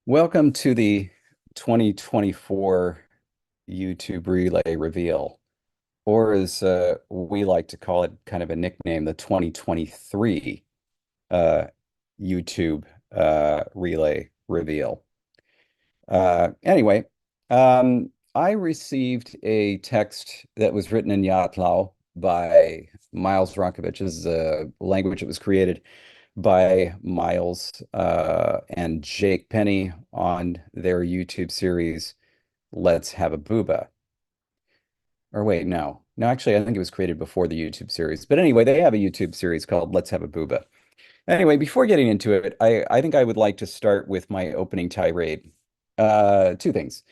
Welcome to the 2024 YouTube Relay Reveal, or as we like to call it, kind of a nickname, the 2023 uh, YouTube Relay Reveal. Anyway, I received a text that was written in Yaatlaw by Miles Wronkovich. This is a language that was created by Miles and Jake Penny on their YouTube series, Let's Have a Booba. Or wait, no. No, actually, I think it was created before the YouTube series. But anyway, they have a YouTube series called Let's Have a Booba. Anyway, before getting into it, I think I would like to start with my opening tirade. Two things.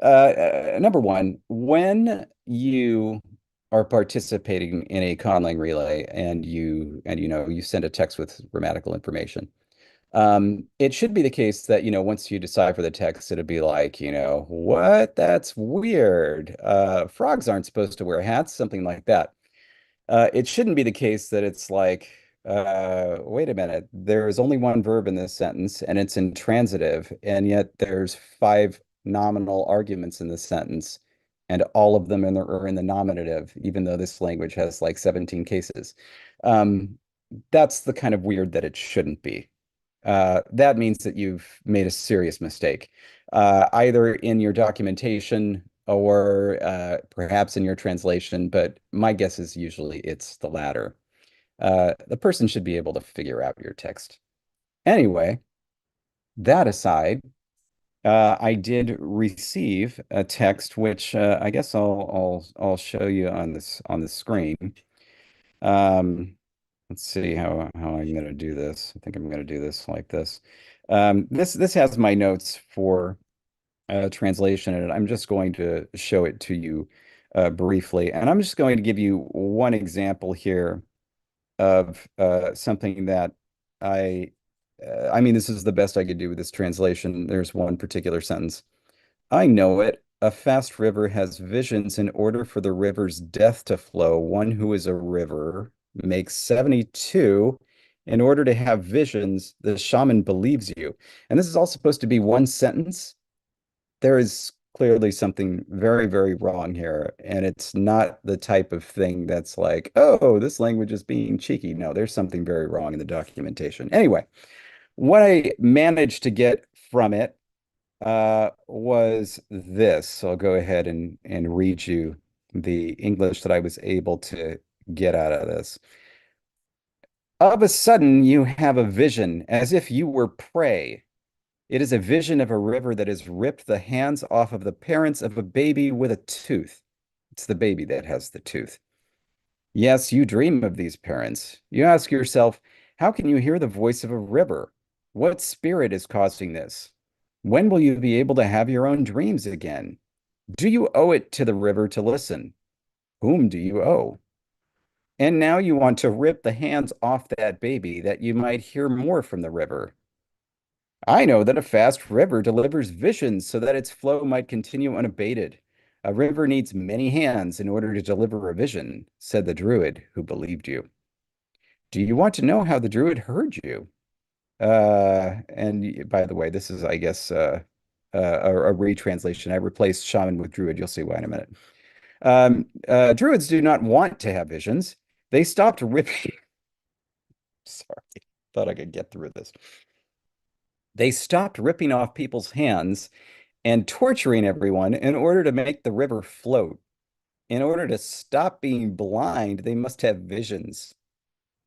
Number one, when you are participating in a Conlang relay and you send a text with grammatical information, it should be the case that, once you decipher the text, it'd be like, what? That's weird. Frogs aren't supposed to wear hats, something like that. It shouldn't be the case that it's like, wait a minute, there's only one verb in this sentence and it's intransitive, and yet there's five nominal arguments in this sentence, and all of them are in the nominative, even though this language has like 17 cases. Um, that's the kind of weird that it shouldn't be. That means that you've made a serious mistake, either in your documentation or perhaps in your translation, but my guess is usually it's the latter. The person should be able to figure out your text. Anyway, that aside, I did receive a text which I guess I'll show you on the screen. Um, let's see how I'm going to do this. I think I'm going to do this like this. This has my notes for translation, and I'm just going to show it to you briefly. And I'm just going to give you one example here of something that I I mean, this is the best I could do with this translation. There's one particular sentence. I know it. A fast river has visions in order for the river's death to flow. One who is a river makes 72. In order to have visions, the shaman believes you. And this is all supposed to be one sentence. There is clearly something very, very wrong here. And it's not the type of thing that's like, oh, this language is being cheeky. No, there's something very wrong in the documentation. Anyway, what I managed to get from it was this. So I'll go ahead and read you the English that I was able to get out of this. Of a sudden, you have a vision as if you were prey. It is a vision of a river that has ripped the hands off of the parents of a baby with a tooth. It's the baby that has the tooth. Yes, you dream of these parents. You ask yourself, how can you hear the voice of a river? What spirit is causing this? When will you be able to have your own dreams again? Do you owe it to the river to listen? Whom do you owe? And now you want to rip the hands off that baby that you might hear more from the river. I know that a fast river delivers visions so that its flow might continue unabated. A river needs many hands in order to deliver a vision, said the druid who believed you. Do you want to know how the druid heard you? And by the way, this is, I guess, a retranslation. I replaced shaman with druid. You'll see why in a minute. Druids do not want to have visions. They stopped ripping. Sorry, thought I could get through this. They stopped ripping off people's hands and torturing everyone in order to make the river float. In order to stop being blind, they must have visions.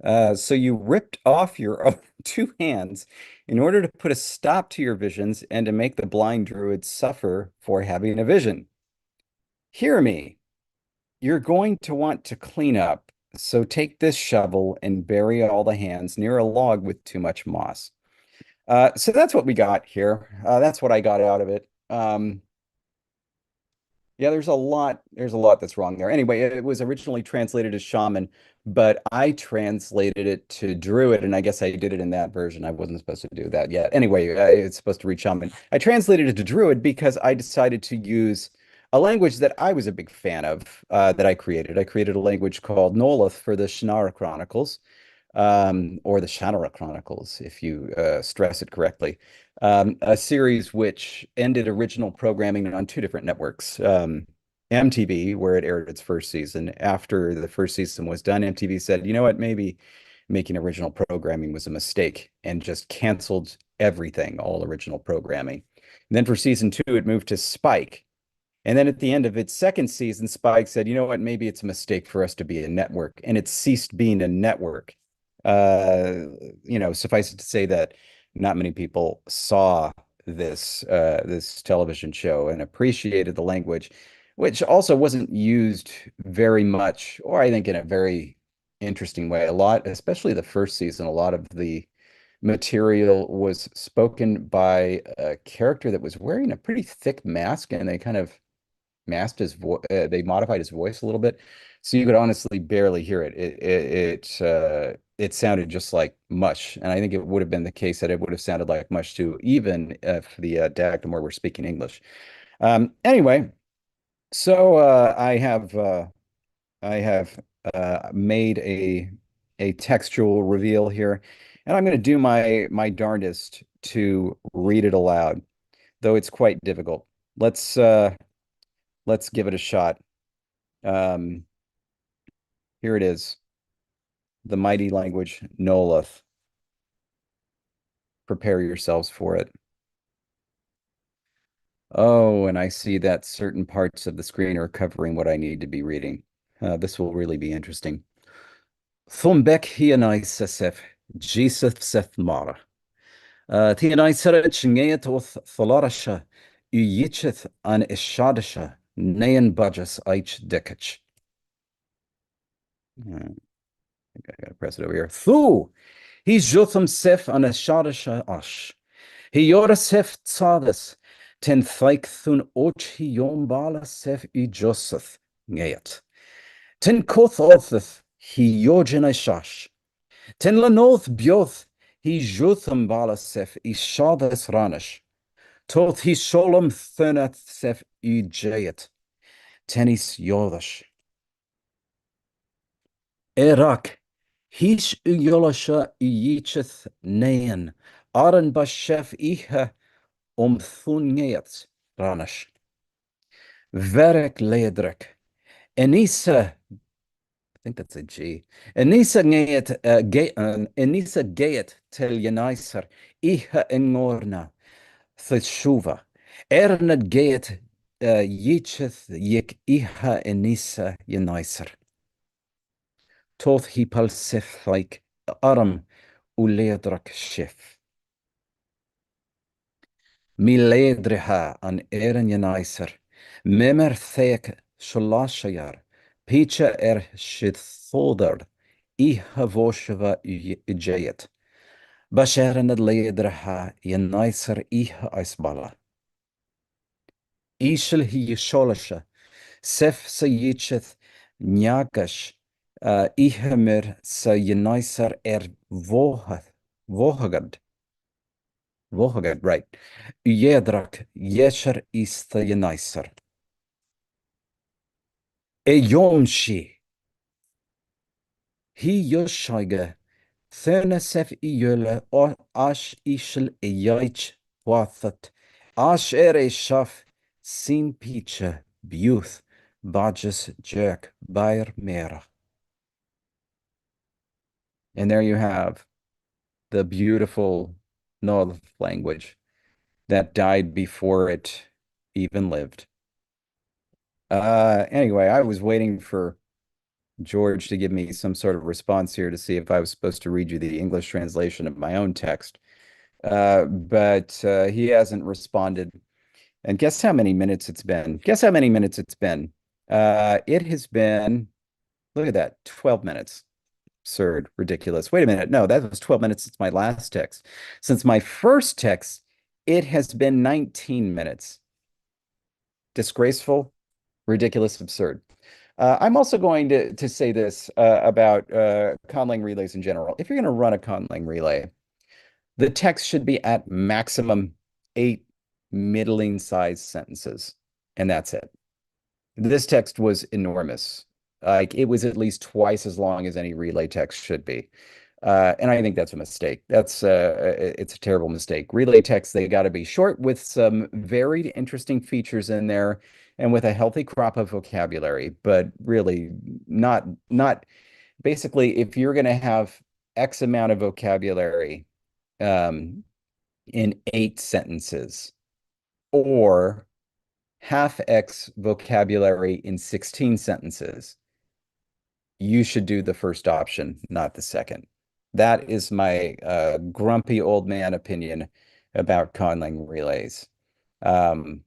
So you ripped off your own two hands in order to put a stop to your visions and to make the blind druid suffer for having a vision. Hear me. You're going to want to clean up, so take this shovel and bury all the hands near a log with too much moss. So that's what we got here. That's what I got out of it. Yeah, there's a lot that's wrong there. Anyway, it was originally translated as shaman, but I translated it to druid, and I guess I did it in that version. I wasn't supposed to do that yet. Anyway, it's supposed to read shaman. I translated it to druid because I decided to use a language that I was a big fan of, that I created. I created a language called Noalath for the Shannara Chronicles. or the Shannara Chronicles, if you stress it correctly. A series which ended original programming on two different networks. MTV, where it aired its first season. After the first season was done, MTV said, you know what, maybe making original programming was a mistake and just canceled everything, all original programming. And then for season two, it moved to Spike. And then at the end of its second season, Spike said, you know what, maybe it's a mistake for us to be a network. And it ceased being a network. Uh, Suffice it to say that not many people saw this television show and appreciated the language, which also wasn't used very much, or I think in a very interesting way. A lot, especially the first season, a lot of the material was spoken by a character that was wearing a pretty thick mask, and they kind of masked his voice. They modified his voice a little bit, so you could honestly barely hear it. It sounded just like mush, and I think it would have been the case that it would have sounded like mush too, even if the Dagmar were speaking English. Anyway, so I have made a textual reveal here, and I'm going to do my darndest to read it aloud, though it's quite difficult. Let's uh, let's give it a shot. Um, Here it is, the mighty language Noalath. Prepare yourselves for it. Oh, and I see that certain parts of the screen are covering what I need to be reading. This will really be interesting. Thumbek hianai sesef, Jesus seth mara. Tianai seret shingeet oth tholarasha, uyicheth an ishadasha, nayan budges eich dekach. I think I gotta press it over here. Thu, he jotham sef an ishadasha ash. He yora sef tsadas, ten thaik thun och he yombala sef u joseph ngeet. Ten koth ortheth, he yojin shash. Ten lanoth bioth, he jotham bala sef i shadas ranish. Toth he sholem thunath sef u jayet. Tenis yodash. Erak, hish u yolasha u yicheth nayan. Aran bashef ihe thungeet ranish. Verek leedrek. Enisa, I think that's a G. Enisa geet tel yenaiser iha engorna theshuva. Ernad geet yicheth yik iha enisa yenaiser. Toth he palsith like aram uleedrak shif. Mi leedriha an eren yenaiser. Memer theek sholashayar. Picha shithodar. Iha voshava ujayet. Basharan ad leedriha yenaiser iha isbala. Ishel hi yisholasha. Sef sa yicheth nyagash. Iha mer sa yenaiser vohagad. Vohagad, right. Uyedrak yesher ista yenaiser. Eyonshi. Hi yoshaiga. Thurna sef ijöle ash ishel ejaich wathat. Ash ere shaf sin picha buth badges jerk bair mera. And there you have the beautiful Noalath language that died before it even lived. Anyway, I was waiting for George to give me some sort of response here to see if I was supposed to read you the English translation of my own text. But he hasn't responded. And guess how many minutes it's been? Guess how many minutes it's been? It has been, look at that, 12 minutes. Absurd, ridiculous. Wait a minute. No, that was 12 minutes since my last text. Since my first text, it has been 19 minutes. Disgraceful, ridiculous, absurd. I'm also going to say this about conlang relays in general. If you're going to run a conlang relay, the text should be at maximum 8 middling sized sentences, and that's it. This text was enormous. Like it was at least twice as long as any relay text should be. And I think that's a mistake. It's a terrible mistake. Relay texts, they got to be short with some varied, interesting features in there and with a healthy crop of vocabulary, but really not basically if you're going to have X amount of vocabulary um, in 8 sentences or half X vocabulary in 16 sentences, you should do the first option, not the second. That is my grumpy old man opinion about Conlang relays. Um,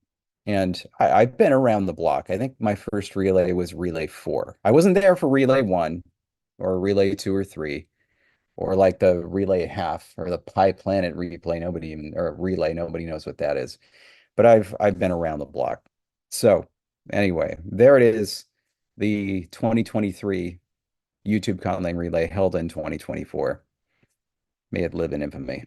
and I've been around the block. I think my first relay was relay 4. I wasn't there for relay 1 or relay 2 or 3 or like the relay half or the Pi Planet replay. Nobody even or relay. Nobody knows what that is. But I've been around the block. So anyway, there it is. The 2023 YouTube Conlang Relay held in 2024. May it live in infamy.